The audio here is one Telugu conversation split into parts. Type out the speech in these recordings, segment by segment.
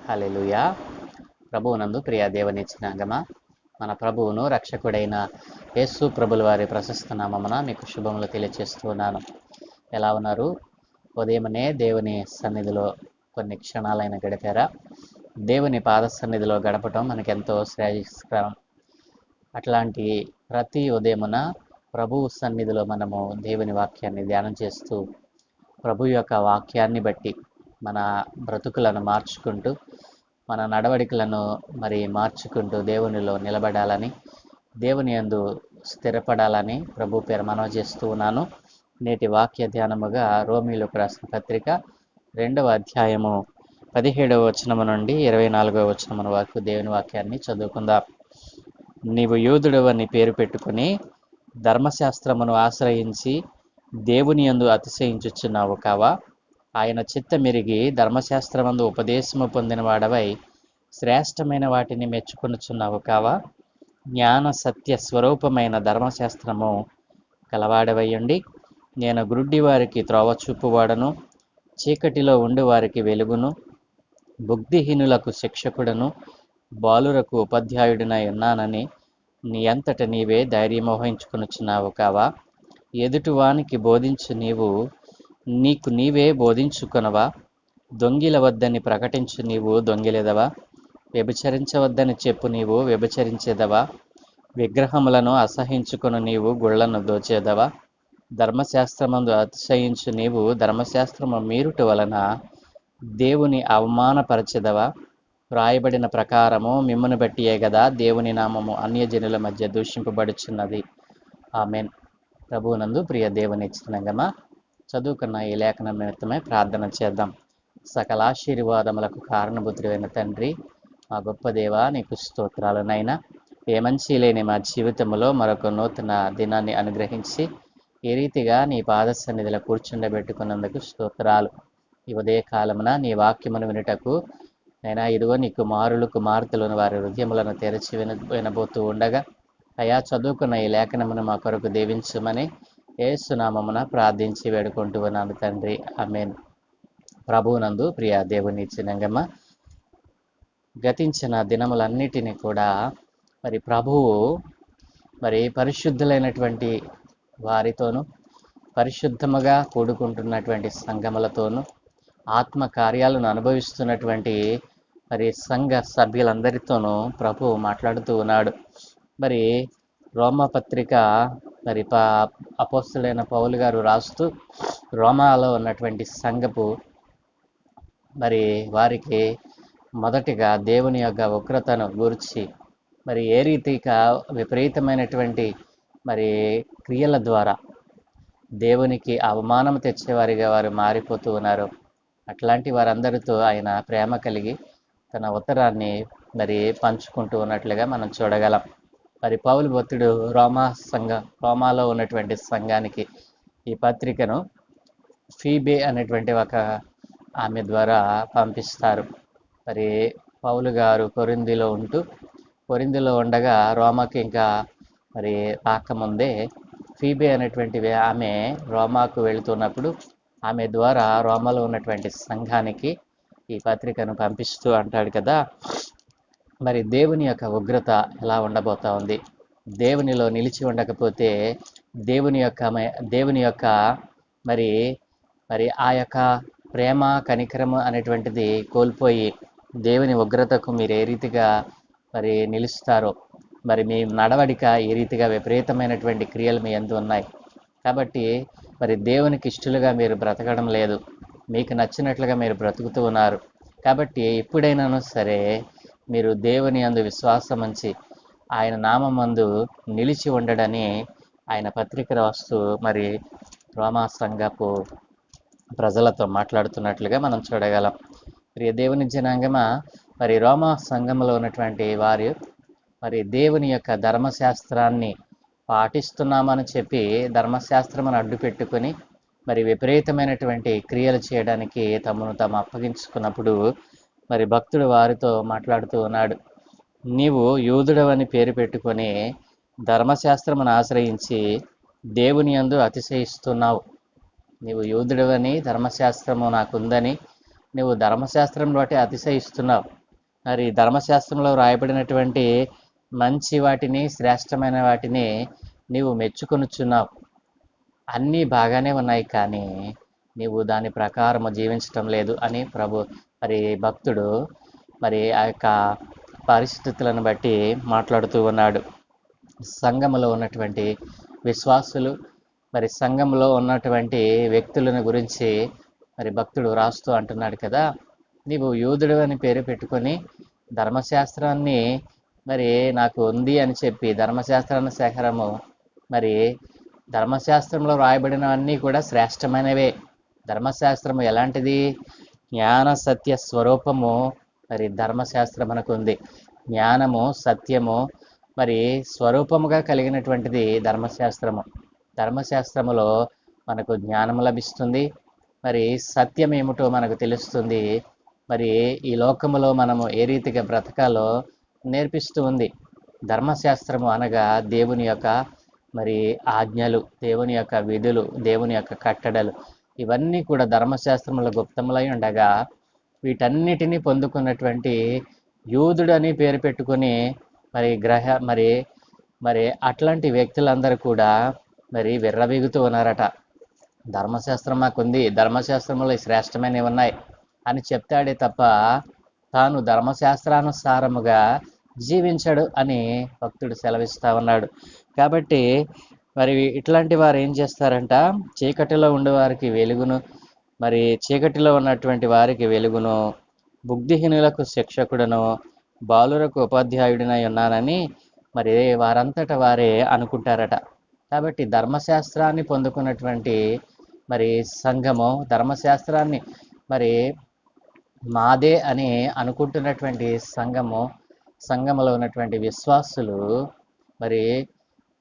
హల్లెలూయా. ప్రభువునందు ప్రియ దేవుని జనాంగమా, మన ప్రభువును రక్షకుడైన యేసు ప్రభుల వారి ప్రశస్త నామమున మీకు శుభములు తెలియచేస్తున్నాను. ఎలా ఉన్నారు? ఉదయమనే దేవుని సన్నిధిలో కొన్ని క్షణాలైన గడిపారా? దేవుని పాద సన్నిధిలో గడపటం మనకెంతో శ్రేయస్కరం. అట్లాంటి ప్రతి ఉదయమున ప్రభు సన్నిధిలో మనము దేవుని వాక్యాన్ని ధ్యానం చేస్తూ ప్రభు యొక్క వాక్యాన్ని బట్టి మన బ్రతుకులను మార్చుకుంటూ మన నడవడికలను మార్చుకుంటూ దేవునిలో నిలబడాలని, దేవుని యందు స్థిరపడాలని ప్రభు పేరు మనవి చేస్తూ ఉన్నాను. నేటి వాక్య ధ్యానముగా రోమీయులకు రాసిన పత్రిక 2వ అధ్యాయము 17వ వచనము నుండి 24వ వచనము వరకు దేవుని వాక్యాన్ని చదువుకుందాం. నీవు యూదుడవని పేరు పెట్టుకుని ధర్మశాస్త్రమును ఆశ్రయించి దేవుని యందు అతిశయించుచున్నావు కావా? ఆయన చిత్తమెరిగి ధర్మశాస్త్రమందు ఉపదేశము పొందిన వాడవై శ్రేష్టమైన వాటిని మెచ్చుకొనుచున్నావు కావా? జ్ఞాన సత్య స్వరూపమైన ధర్మశాస్త్రము కలవాడవయ్యుండి నేను గ్రుడ్డి వారికి త్రోవ చూపువాడను, చీకటిలో ఉండి వారికి వెలుగును, బుద్ధిహీనులకు శిక్షకుడను, బాలురకు ఉపాధ్యాయుడినై ఉన్నానని నీ అంతట నీవే ధైర్యం వహించుకొనుచున్నావు కావా? ఎదుటివానికి బోధించు నీవు నీకు నీవే బోధించుకొనవా? దొంగిల వద్దని ప్రకటించు నీవు దొంగిలెదవా? వ్యభిచరించవద్దని చెప్పు నీవు వ్యభిచరించేదవా? విగ్రహములను అసహించుకొను నీవు గుళ్లను దోచేదవా? ధర్మశాస్త్రమందు అతిశయించు నీవు ధర్మశాస్త్రము మీరుట వలన దేవుని అవమానపరచెదవా? వ్రాయబడిన ప్రకారము మిమ్మను బట్టియే గదా దేవుని నామము అన్యజనుల మధ్య దూషింపబడుచున్నది. ఆమెన్. ప్రభువునందు ప్రియ దేవుని చిన్నంగమా, చదువుకున్న ఈ లేఖనం నిమిత్తమై ప్రార్థన చేద్దాం. సకల ఆశీర్వాదములకు కారణభూతుడైన తండ్రి, మా గొప్ప దేవ, నీకు స్తోత్రాలు నైనా. ఏ మంచి లేని మా జీవితంలో మరొక నూతన దినాన్ని అనుగ్రహించి ఈ రీతిగా నీ పాద సన్నిధిలో కూర్చుండబెట్టుకున్నందుకు స్తోత్రాలు. ఈ ఉదయ కాలమున నీ వాక్యమును వినుటకు నైనా ఇదిగో నీ కుమారులు కుమార్తెలను వారి హృదయములను తెరచి వినబోతూ ఉండగా అయా చదువుకున్న ఈ లేఖనమును మా కొరకు దీవించమని యేసు నామమున ప్రార్థించి వేడుకుంటూ ఉన్నాను తండ్రి. ఆమేన్. ప్రభువునందు ప్రియ దేవుని చిన్నంగమ్మ, గతించిన దినములన్నిటినీ కూడా ప్రభువు పరిశుద్ధులైనటువంటి వారితోనూ పరిశుద్ధముగా కూడుకుంటున్నటువంటి సంఘములతోనూ ఆత్మ కార్యాలను అనుభవిస్తున్నటువంటి సంఘ సభ్యులందరితోనూ ప్రభువు మాట్లాడుతూ ఉన్నాడు. రోమపత్రిక అపోస్తలుడైన పౌలు గారు రాస్తూ రోమాలో ఉన్నటువంటి సంఘపు వారికి మొదటిగా దేవుని యొక్క ఉగ్రతను గూర్చి ఏ రీతిగా విపరీతమైనటువంటి క్రియల ద్వారా దేవునికి అవమానం తెచ్చేవారిగా వారు మారిపోతూ ఉన్నారు. అట్లాంటి వారందరితో ఆయన ప్రేమ కలిగి తన ఉత్తరాన్ని పంచుకుంటూ ఉన్నట్లుగా మనం చూడగలం. పౌలు భక్తుడు రోమాలో ఉన్నటువంటి సంఘానికి ఈ పత్రికను ఫీబే అనేటువంటి ఒక ఆమె ద్వారా పంపిస్తారు. పౌలు గారు కొరింథీలో ఉండగా రోమాకి ఇంకా రాకముందే ఫీబే అనేటువంటి ఆమె రోమాకు వెళుతున్నప్పుడు ఆమె ద్వారా రోమాలో ఉన్నటువంటి సంఘానికి ఈ పత్రికను పంపిస్తూ అంటాడు కదా. దేవుని యొక్క ఉగ్రత ఎలా ఉండబోతా ఉంది? దేవునిలో నిలిచి ఉండకపోతే దేవుని యొక్క ఆ యొక్క ప్రేమ కనికరము అనేటువంటిది కోల్పోయి దేవుని ఉగ్రతకు మీరు ఏ రీతిగా నిలుస్తారో, మీ నడవడిక ఏ రీతిగా విపరీతమైనటువంటి క్రియలు మీ యందు ఉన్నాయి. కాబట్టి దేవునికి ఇష్టలుగా మీరు బ్రతకడం లేదు, మీకు నచ్చినట్లుగా మీరు బ్రతుకుతూ ఉన్నారు. కాబట్టి ఎప్పుడైనాను సరే మీరు దేవుని యందు విశ్వాసం ఉంచి ఆయన నామమందు నిలిచి ఉండడని ఆయన పత్రిక రాస్తూ రోమా సంఘపు ప్రజలతో మాట్లాడుతున్నట్లుగా మనం చూడగలం. ప్రియ దేవుని జనాంగమా, రోమా సంఘంలో ఉన్నటువంటి వారు దేవుని యొక్క ధర్మశాస్త్రాన్ని పాటిస్తున్నామని చెప్పి ధర్మశాస్త్రమును అడ్డు పెట్టుకుని విపరీతమైనటువంటి క్రియలు చేయడానికి తమను తాము అప్పగించుకున్నప్పుడు భక్తుడు వారితో మాట్లాడుతూ ఉన్నాడు. నీవు యూదుడవని పేరు పెట్టుకొని ధర్మశాస్త్రమును ఆశ్రయించి దేవుని యందు అతిశయిస్తున్నావు. నీవు యూదుడవని ధర్మశాస్త్రము నాకుందని నువ్వు ధర్మశాస్త్రం బట్టి అతిశయిస్తున్నావు. మరి ధర్మశాస్త్రంలో రాయబడినటువంటి మంచి వాటిని, శ్రేష్టమైన వాటిని నీవు మెచ్చుకొనుచున్నావు. అన్నీ బాగానే ఉన్నాయి, కానీ నీవు దాని ప్రకారము జీవించటం లేదు అని మరి భక్తుడు మరి ఆ యొక్క పరిస్థితులను బట్టి మాట్లాడుతూ ఉన్నాడు. సంఘములో ఉన్నటువంటి విశ్వాసులు, మరి సంఘంలో ఉన్నటువంటి వ్యక్తులను గురించి మరి భక్తుడు రాస్తూ అంటున్నాడు కదా, నీవు యూదుడు అని పేరు పెట్టుకొని ధర్మశాస్త్రాన్ని మరి నాకు ఉంది అని చెప్పి ధర్మశాస్త్రాన్ని సేకరము, మరి ధర్మశాస్త్రంలో రాయబడినవన్నీ కూడా శ్రేష్టమైనవే. ధర్మశాస్త్రము ఎలాంటిది? జ్ఞాన సత్య స్వరూపము మరి ధర్మశాస్త్రం మనకు ఉంది. జ్ఞానము, సత్యము మరి స్వరూపముగా కలిగినటువంటిది ధర్మశాస్త్రము. ధర్మశాస్త్రములో మనకు జ్ఞానం లభిస్తుంది, మరి సత్యం ఏమిటో మనకు తెలుస్తుంది, మరి ఈ లోకములో మనము ఏ రీతిగా బ్రతకాలో నేర్పిస్తూ ఉంది. ధర్మశాస్త్రము అనగా దేవుని యొక్క మరి ఆజ్ఞలు, దేవుని యొక్క విధులు, దేవుని యొక్క కట్టడలు, ఇవన్నీ కూడా ధర్మశాస్త్రముల గుప్తములై ఉండగా వీటన్నిటినీ పొందుకున్నటువంటి యూదుడు అని పేరు పెట్టుకొని మరి మరి మరి అట్లాంటి వ్యక్తులందరూ కూడా మరి విర్రవీగుతూ ఉన్నారట. ధర్మశాస్త్రం మాకుంది, ధర్మశాస్త్రంలో శ్రేష్టమైనవి ఉన్నాయి అని చెప్తాడే తప్ప తాను ధర్మశాస్త్రానుసారముగా జీవించడు అని భక్తుడు సెలవిస్తా ఉన్నాడు. కాబట్టి మరి ఇట్లాంటి వారు ఏం చేస్తారంట, చీకటిలో ఉండేవారికి వెలుగును, మరి చీకటిలో ఉన్నటువంటి వారికి వెలుగును, బుద్ధిహీనులకు శిక్షకుడును, బాలురకు ఉపాధ్యాయుడినై ఉన్నానని మరి వారంతట వారే అనుకుంటారట. కాబట్టి ధర్మశాస్త్రాన్ని పొందుకున్నటువంటి మరి సంఘము, ధర్మశాస్త్రాన్ని మరి మాదే అని అనుకుంటున్నటువంటి సంఘములో ఉన్నటువంటి విశ్వాసులు మరి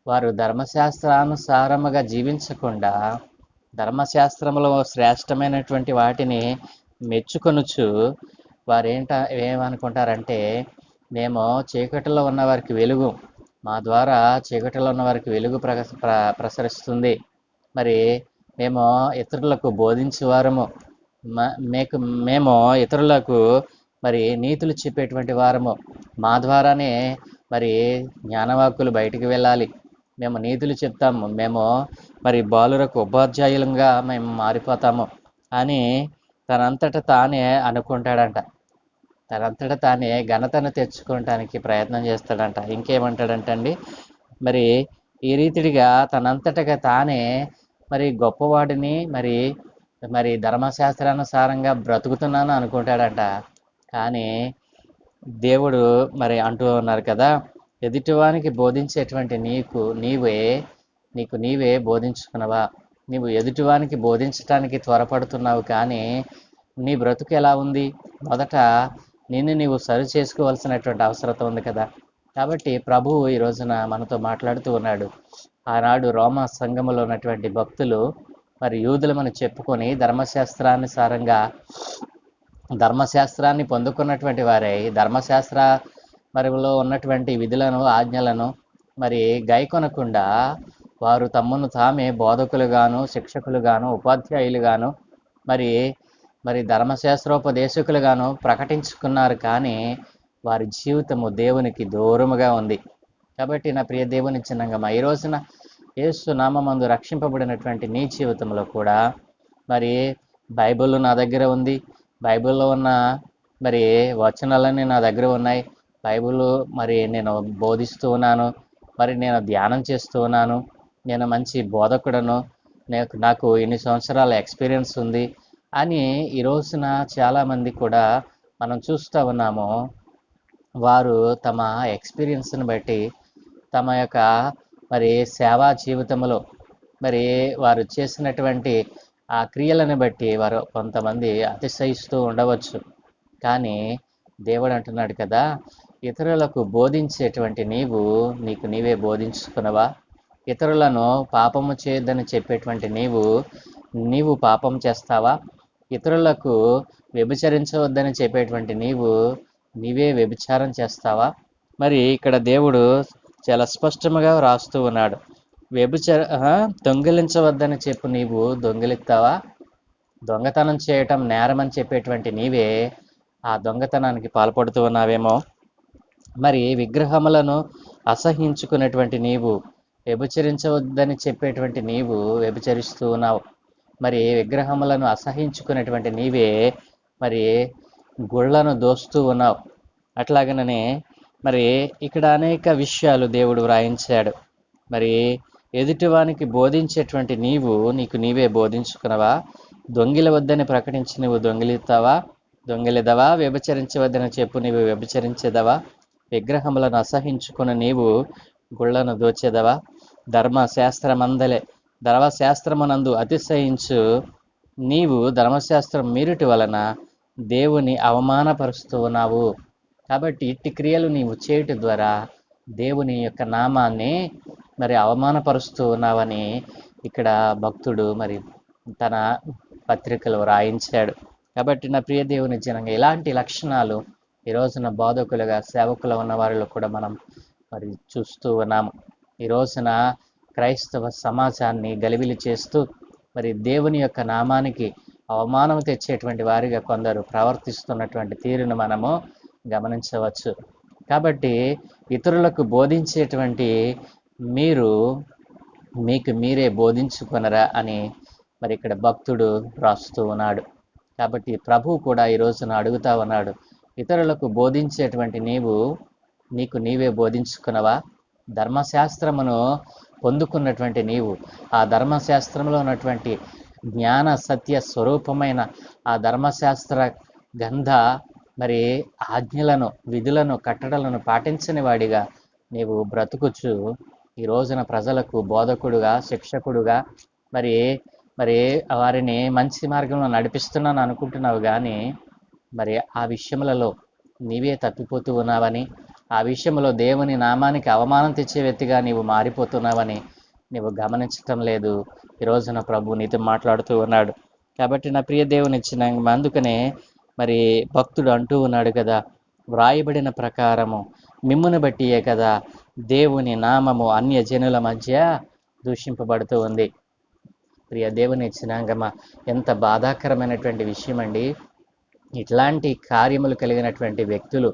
వారు ధర్మశాస్త్రానుసారముగా జీవించకుండా ధర్మశాస్త్రములో శ్రేష్టమైనటువంటి వాటిని మెచ్చుకొనుచు ఏమనుకుంటారంటే, మేము చీకటిలో ఉన్న వారికి వెలుగు, మా ద్వారా చీకటిలో ఉన్న వారికి వెలుగు ప్రసరిస్తుంది, మరి మేము ఇతరులకు బోధించేవారము, మేము ఇతరులకు మరి నీతులు చెప్పేటువంటి వారము, మా ద్వారానే మరి జ్ఞానవాక్కులు బయటికి వెళ్ళాలి, మేము నీతులు చెప్తాము, మేము మరి బాలురకు ఉపాధ్యాయులంగా మేము మారిపోతాము అని తనంతట తానే అనుకుంటాడంట. తనంతట తానే ఘనతను తెచ్చుకోవటానికి ప్రయత్నం చేస్తాడంట. ఇంకేమంటాడంటండి, మరి ఈ రీతిగా తనంతటగా తానే మరి గొప్పవాడిని, మరి మరి ధర్మశాస్త్రానుసారంగా బ్రతుకుతున్నాను అనుకుంటాడంట. కానీ దేవుడు మరి అంటూ ఉన్నారు కదా, ఎదుటివానికి బోధించేటువంటి నీకు నీవే బోధించుకున్నావా? నీవు ఎదుటివానికి బోధించటానికి త్వరపడుతున్నావు, కానీ నీ బ్రతుకు ఎలా ఉంది? మొదట నీవు సరి చేసుకోవాల్సినటువంటి అవసరం ఉంది కదా. కాబట్టి ప్రభువు ఈ రోజున మనతో మాట్లాడుతూ ఉన్నాడు. ఆనాడు రోమా సంఘములో ఉన్నటువంటి భక్తులు మరి యూదులమని చెప్పుకొని ధర్మశాస్త్రాన్ని పొందుకున్నటువంటి వారై మరిలో ఉన్నటువంటి విధులను, ఆజ్ఞలను మరి గైకొనకుండా వారు తమను తామే బోధకులుగాను, శిక్షకులుగాను, ఉపాధ్యాయులుగాను మరి ధర్మశాస్త్రోపదేశకులుగాను ప్రకటించుకున్నారు, కానీ వారి జీవితము దేవునికి దూరముగా ఉంది. కాబట్టి నా ప్రియ దేవుని చిన్నంగా ఈ రోజున యేసు నామమందు రక్షింపబడినటువంటి నీ జీవితంలో కూడా మరి బైబిల్ నా దగ్గర ఉంది, బైబిల్లో ఉన్న మరి వచనాలన్నీ నా దగ్గర ఉన్నాయి, బైబిల్ మరి నేను బోధిస్తూ ఉన్నాను, మరి నేను ధ్యానం చేస్తూ ఉన్నాను, నేను మంచి బోధకుడను, నాకు ఇన్ని సంవత్సరాల ఎక్స్పీరియన్స్ ఉంది అని ఈ రోజున చాలామంది కూడా మనం చూస్తూ ఉన్నాము. వారు తమ ఎక్స్పీరియన్స్ని బట్టి, తమ యొక్క మరి సేవా జీవితంలో మరి వారు చేసినటువంటి ఆ క్రియలను బట్టి వారు కొంతమంది అతిశయిస్తూ ఉండవచ్చు. కానీ దేవుడు అంటున్నాడు కదా, ఇతరులకు బోధించేటువంటి నీకు నీవే బోధించుకున్నవా? ఇతరులను పాపము చేయొద్దని చెప్పేటువంటి నీవు పాపం చేస్తావా? ఇతరులకు వ్యభిచరించవద్దని చెప్పేటువంటి నీవే వ్యభిచారం చేస్తావా? మరి ఇక్కడ దేవుడు చాలా స్పష్టంగా రాస్తూ ఉన్నాడు. దొంగిలించవద్దని చెప్పు, నీవు దొంగిలిస్తావా? దొంగతనం చేయటం నేరం అని చెప్పేటువంటి నీవే ఆ దొంగతనానికి పాల్పడుతూ ఉన్నావేమో. మరి విగ్రహములను అసహించుకున్నటువంటి నీవు, వ్యభిచరించవద్దని చెప్పేటువంటి నీవు వ్యభిచరిస్తూ ఉన్నావు. మరి విగ్రహములను అసహించుకునేటువంటి నీవే మరి గుళ్ళను దోస్తూ ఉన్నావు. అట్లాగనే మరి ఇక్కడ అనేక విషయాలు దేవుడు వ్రాయించాడు. మరి ఎదుటివానికి బోధించేటువంటి నీవు నీకు నీవే బోధించుకున్నావా? దొంగిల వద్దని ప్రకటించి నువ్వు దొంగిలిదవా? వ్యభిచరించవద్దని చెప్పు నీవు వ్యభిచరించేదవా? విగ్రహములను అసహించుకున్న నీవు గుళ్ళను దోచేదవా? ధర్మశాస్త్రమునందు అతిశయించు నీవు ధర్మశాస్త్రం మీరుటి వలన దేవుని అవమానపరుస్తూ ఉన్నావు. కాబట్టి ఇట్టి క్రియలు నీవు చేయుట ద్వారా దేవుని యొక్క నామాన్ని మరి అవమానపరుస్తూ ఉన్నావని ఇక్కడ భక్తుడు మరి తన పత్రికలో రాయించాడు. కాబట్టి నా ప్రియ దేవుని జనంగా ఇలాంటి లక్షణాలు ఈ రోజున బోధకులుగా సేవకులు ఉన్న వారిలో కూడా మనం మరి చూస్తూ ఉన్నాము. ఈ రోజున క్రైస్తవ సమాజాన్ని గలిబిలి చేస్తూ మరి దేవుని యొక్క నామానికి అవమానం తెచ్చేటువంటి వారిగా కొందరు ప్రవర్తిస్తున్నటువంటి తీరును మనము గమనించవచ్చు. కాబట్టి ఇతరులకు బోధించేటువంటి మీరు మీకు మీరే బోధించుకొనరా అని మరి ఇక్కడ భక్తుడు రాస్తూ ఉన్నాడు. కాబట్టి ప్రభువు కూడా ఈ రోజున అడుగుతా ఉన్నాడు, ఇతరులకు బోధించేటువంటి నీకు నీవే బోధించుకున్నవా? ధర్మశాస్త్రమును పొందుకున్నటువంటి నీవు ఆ ధర్మశాస్త్రంలో ఉన్నటువంటి జ్ఞాన సత్య స్వరూపమైన ఆ ధర్మశాస్త్ర గంధ మరి ఆజ్ఞలను, విధులను, కట్టడలను పాటించని వాడిగా నీవు బ్రతుకుచు ఈ రోజున ప్రజలకు బోధకుడుగా, శిక్షకుడుగా మరి మరి వారిని మంచి మార్గంలో నడిపిస్తున్నాను అనుకుంటున్నావు, కానీ మరి ఆ విషయములలో నీవే తప్పిపోతూ ఉన్నావని, ఆ విషయంలో దేవుని నామానికి అవమానం తెచ్చే వ్యక్తిగా నీవు మారిపోతున్నావని నీవు గమనించటం లేదు. ఈ రోజున ప్రభు నీతో మాట్లాడుతూ ఉన్నాడు. కాబట్టి నా ప్రియ దేవుని ఇచ్చిన అందుకనే మరి భక్తుడు అంటూ ఉన్నాడు కదా, వ్రాయబడిన ప్రకారము మిమ్మును బట్టియే కదా దేవుని నామము అన్య జనుల మధ్య దూషింపబడుతూ ఉంది. ప్రియ దేవుని ఇచ్చినాంగమా, ఎంత బాధాకరమైనటువంటి విషయం అండి. ఇట్లాంటి కార్యములు కలిగినటువంటి వ్యక్తులు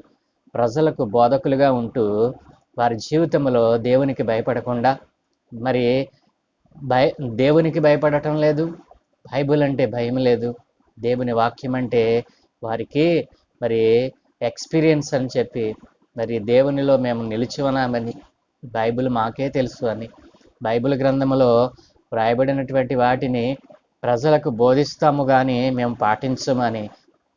ప్రజలకు బోధకులుగా ఉంటూ వారి జీవితంలో దేవునికి భయపడకుండా మరి దేవునికి భయపడటం లేదు, బైబిల్ అంటే భయం లేదు, దేవుని వాక్యం అంటే వారికి మరి ఎక్స్పీరియన్స్ అని చెప్పి మరి దేవునిలో మేము నిలిచి ఉన్నామని, బైబిల్ మాకే తెలుసు అని, బైబిల్ గ్రంథములో వ్రాయబడినటువంటి వాటిని ప్రజలకు బోధిస్తాము కానీ మేము పాటించమని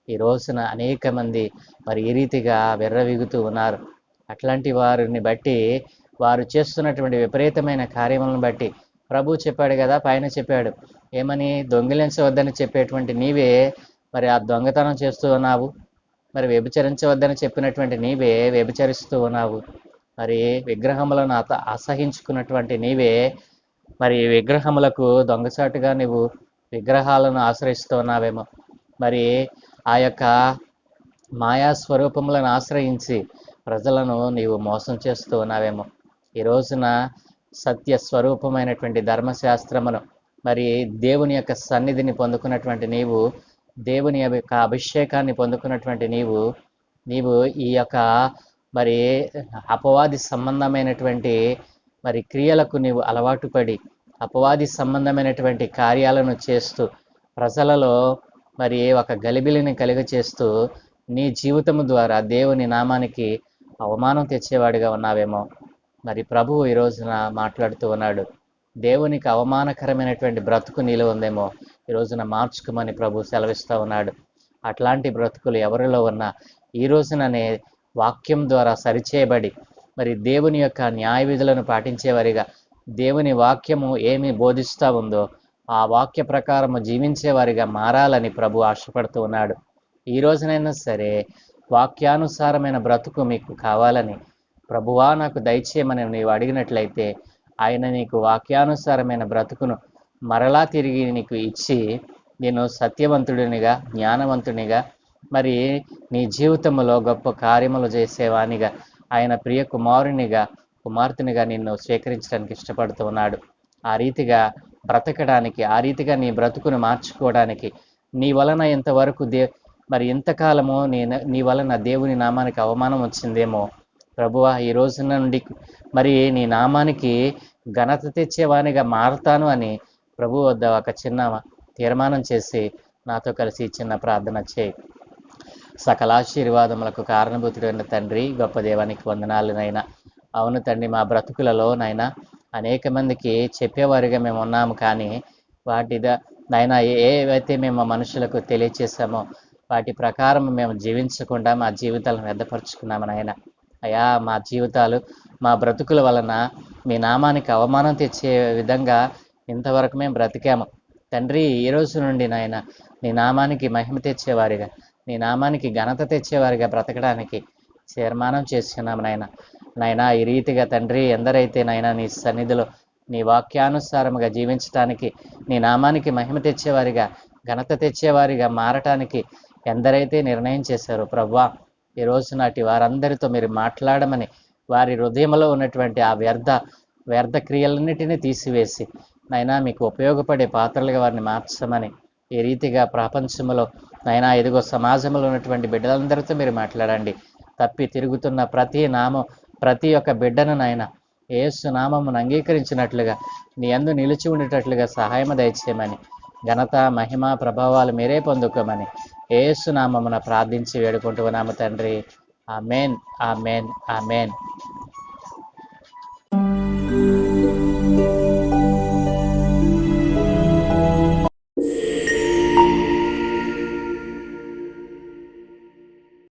ఈ రోజున అనేక మంది మరి ఈ రీతిగా వెర్రవిగుతూ ఉన్నారు. అట్లాంటి వారిని బట్టి, వారు చేస్తున్నటువంటి విపరీతమైన కార్యములను బట్టి ప్రభు చెప్పాడు కదా, పైన చెప్పాడు ఏమని, దొంగిలించవద్దని చెప్పేటువంటి నీవే మరి ఆ దొంగతనం చేస్తూ ఉన్నావు, మరి వ్యభిచరించవద్దని చెప్పినటువంటి నీవే వ్యభిచరిస్తూ ఉన్నావు, మరి విగ్రహములను అసహించుకున్నటువంటి నీవే మరి విగ్రహములకు దొంగచాటుగా నువ్వు విగ్రహాలను ఆశ్రయిస్తూ ఉన్నావేమో, మరి ఆ యొక్క మాయా స్వరూపములను ఆశ్రయించి ప్రజలను నీవు మోసం చేస్తూ ఉన్నావేమో. ఈ రోజున సత్య స్వరూపమైనటువంటి ధర్మశాస్త్రమును మరి దేవుని యొక్క సన్నిధిని పొందుకున్నటువంటి నీవు, దేవుని యొక్క అభిషేకాన్ని పొందుకున్నటువంటి నీవు ఈ యొక్క మరి అపవాది సంబంధమైనటువంటి మరి క్రియలకు నీవు అలవాటు పడి అపవాది సంబంధమైనటువంటి కార్యాలను చేస్తూ ప్రజలలో మరి ఒక గలిబిలిని చేస్తూ నీ జీవితము ద్వారా దేవుని నామానికి అవమానం తెచ్చేవాడిగా ఉన్నావేమో. మరి ప్రభువు ఈ రోజున మాట్లాడుతూ ఉన్నాడు, దేవునికి అవమానకరమైనటువంటి బ్రతుకు నీలో ఉందేమో, ఈ రోజున మార్చుకోమని ప్రభు సెలవిస్తూ ఉన్నాడు. అట్లాంటి బ్రతుకులు ఎవరిలో ఉన్నా ఈ రోజుననే వాక్యం ద్వారా సరిచేయబడి మరి దేవుని యొక్క న్యాయ విధులను పాటించేవారిగా, దేవుని వాక్యము ఏమి బోధిస్తూ ఉందో ఆ వాక్య ప్రకారము జీవించేవారిగా మారాలని ప్రభు ఆశపడుతూ ఉన్నాడు. ఈ రోజునైనా సరే వాక్యానుసారమైన బ్రతుకు మీకు కావాలని ప్రభువా నాకు దయచేయమని నీవు అడిగినట్లయితే ఆయన నీకు వాక్యానుసారమైన బ్రతుకును మరలా తిరిగి నీకు ఇచ్చి నేను సత్యవంతుడినిగా, జ్ఞానవంతునిగా, మరి నీ జీవితంలో గొప్ప కార్యములు చేసేవానిగా, ఆయన ప్రియ కుమారునిగా, కుమార్తెనిగా నిన్ను స్వీకరించడానికి ఇష్టపడుతూ ఉన్నాడు. ఆ రీతిగా బ్రతకడానికి, ఆ రీతిగా నీ బ్రతుకును మార్చుకోవడానికి నీ వలన ఇంతవరకు మరి ఇంతకాలము నీ వలన దేవుని నామానికి అవమానం వచ్చిందేమో ప్రభువా, ఈ రోజు నుండి మరి నీ నామానికి ఘనత తెచ్చేవానిగా మారుతాను అని ప్రభు వద్ద ఒక చిన్న తీర్మానం చేసి నాతో కలిసి చిన్న ప్రార్థన చేయి. సకలాశీర్వాదములకు కారణభూతుడైన తండ్రి, గొప్ప దేవానికి వందనాలు నైనా. అవును తండ్రి, మా బ్రతుకులలో నైనా అనేక మందికి చెప్పేవారిగా మేము ఉన్నాము, కానీ నైనా ఏవైతే మేము మనుషులకు తెలియచేసామో వాటి ప్రకారం మేము జీవించకుండా మా జీవితాలను వ్యర్థపరుచుకున్నాము నాయన. అయా, మా జీవితాలు మా బ్రతుకుల వలన మీ నామానికి అవమానం తెచ్చే విధంగా ఇంతవరకు మేము బ్రతికాము తండ్రి. ఈ రోజు నుండి నాయన నీ నామానికి మహిమ తెచ్చేవారిగా, నీ నామానికి ఘనత తెచ్చేవారిగా బ్రతకడానికి తీర్మానం చేస్తున్నాము నాయనా. ఈ రీతిగా తండ్రి, ఎందరైతే నాయనా నీ సన్నిధిలో నీ వాక్యానుసారముగా జీవించటానికి, నీ నామానికి మహిమ తెచ్చేవారిగా, ఘనత తెచ్చేవారిగా మారటానికి ఎందరైతే నిర్ణయం చేశారో ప్రభువా, ఈ రోజు నాటి వారందరితో మీరు మాట్లాడమని, వారి హృదయంలో ఉన్నటువంటి ఆ వ్యర్థ క్రియలన్నిటినీ తీసివేసి నైనా మీకు ఉపయోగపడే పాత్రలుగా వారిని మార్చమని, ఈ రీతిగా ప్రపంచంలో నైనా ఇదిగో సమాజంలో ఉన్నటువంటి బిడ్డలందరితో మీరు మాట్లాడండి. తప్పి తిరుగుతున్న ప్రతి ఒక్క బిడ్డను నాయనా యేసు నామమును అంగీకరించినట్లుగా, నీ యందు నిలిచి ఉండేటట్లుగా సహాయం దయచేయమని, ఘనత మహిమ ప్రభావాలు మీరే పొందుకోమని యేసు నామమున ప్రార్థించి వేడుకుంటున్నాము తండ్రి. ఆమేన్, ఆమేన్, ఆమేన్.